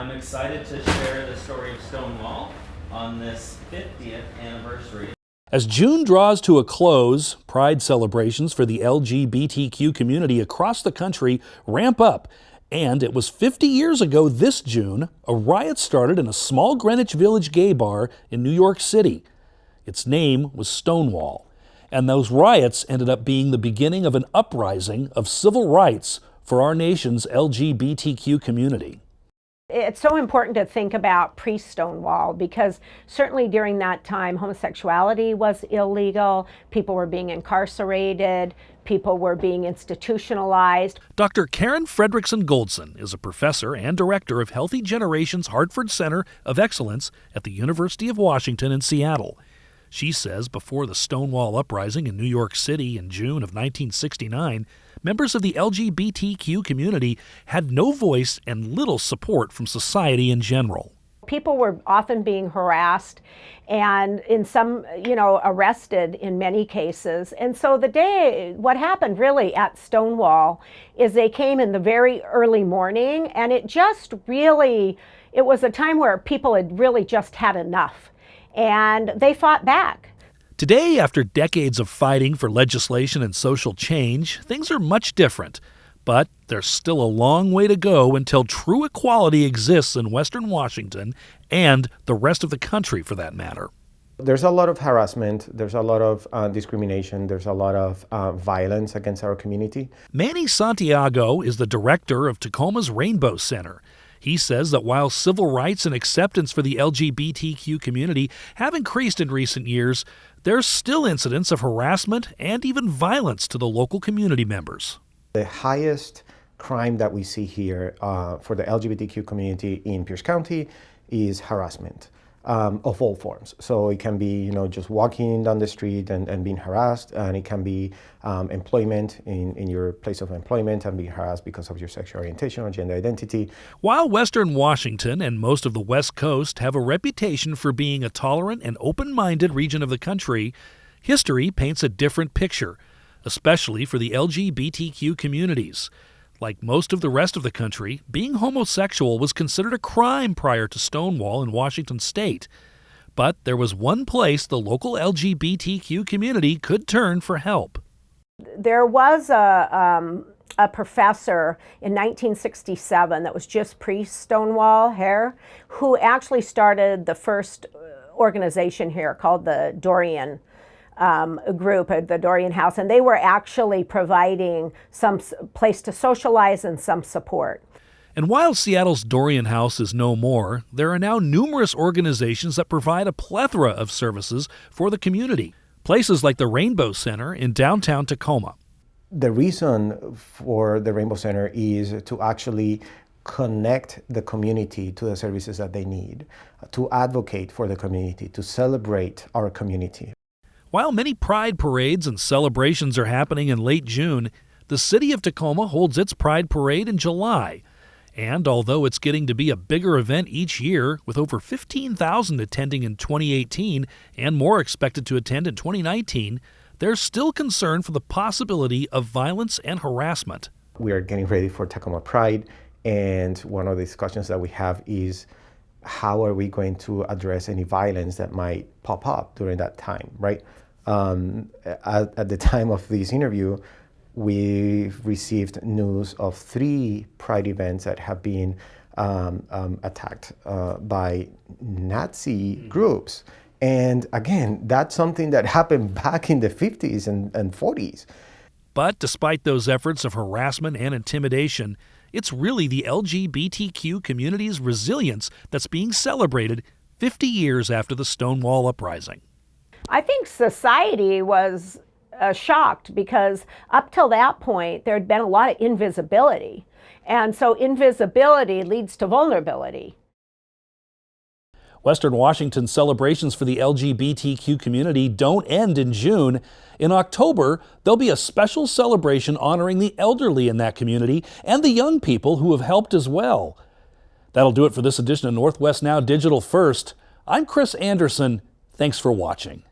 I'm excited to share the story of Stonewall on this 50th anniversary. As June draws to a close, Pride celebrations for the LGBTQ community across the country ramp up. And it was 50 years ago this June, a riot started in a small Greenwich Village gay bar in New York City. Its name was Stonewall. And those riots ended up being the beginning of an uprising of civil rights for our nation's LGBTQ community. It's so important to think about pre-Stonewall because certainly during that time homosexuality was illegal, people were being incarcerated, people were being institutionalized. Dr. Karen Fredrickson Goldson is a professor and director of Healthy Generations Hartford Center of Excellence at the University of Washington in Seattle. She says before the Stonewall uprising in New York City in June of 1969, members of the LGBTQ community had no voice and little support from society in general. People were often being harassed and in some, arrested in many cases. And so what happened really at Stonewall is they came in the very early morning, and it was a time where people had really just had enough. And they fought back. Today, after decades of fighting for legislation and social change, things are much different. But there's still a long way to go until true equality exists in Western Washington and the rest of the country, for that matter. There's a lot of harassment, there's a lot of discrimination, there's a lot of violence against our community. Manny Santiago is the director of Tacoma's Rainbow Center. He says that while civil rights and acceptance for the LGBTQ community have increased in recent years, there's still incidents of harassment and even violence to the local community members. The highest crime that we see here for the LGBTQ community in Pierce County is harassment of all forms. So it can be, just walking down the street and being harassed, and it can be employment in your place of employment and being harassed because of your sexual orientation or gender identity. While Western Washington and most of the West Coast have a reputation for being a tolerant and open-minded region of the country, history paints a different picture, especially for the LGBTQ communities. Like most of the rest of the country, being homosexual was considered a crime prior to Stonewall in Washington state. But there was one place the local LGBTQ community could turn for help. There was a professor in 1967 that was just pre-Stonewall here, who actually started the first organization here called the Dorian group at the Dorian House, and they were actually providing some place to socialize and some support. And while Seattle's Dorian House is no more, there are now numerous organizations that provide a plethora of services for the community. Places like the Rainbow Center in downtown Tacoma. The reason for the Rainbow Center is to actually connect the community to the services that they need, to advocate for the community, to celebrate our community. While many pride parades and celebrations are happening in late June, the city of Tacoma holds its Pride Parade in July. And although it's getting to be a bigger event each year, with over 15,000 attending in 2018 and more expected to attend in 2019, there's still concern for the possibility of violence and harassment. We are getting ready for Tacoma Pride, and one of the discussions that we have is how are we going to address any violence that might pop up during that time, right? At the time of this interview, we've received news of 3 Pride events that have been attacked by Nazi groups. And again, that's something that happened back in the 50s and 40s. But despite those efforts of harassment and intimidation, it's really the LGBTQ community's resilience that's being celebrated 50 years after the Stonewall uprising. I think society was shocked because up till that point, there had been a lot of invisibility. And so invisibility leads to vulnerability. Western Washington's celebrations for the LGBTQ community don't end in June. In October, there'll be a special celebration honoring the elderly in that community and the young people who have helped as well. That'll do it for this edition of Northwest Now Digital First. I'm Chris Anderson. Thanks for watching.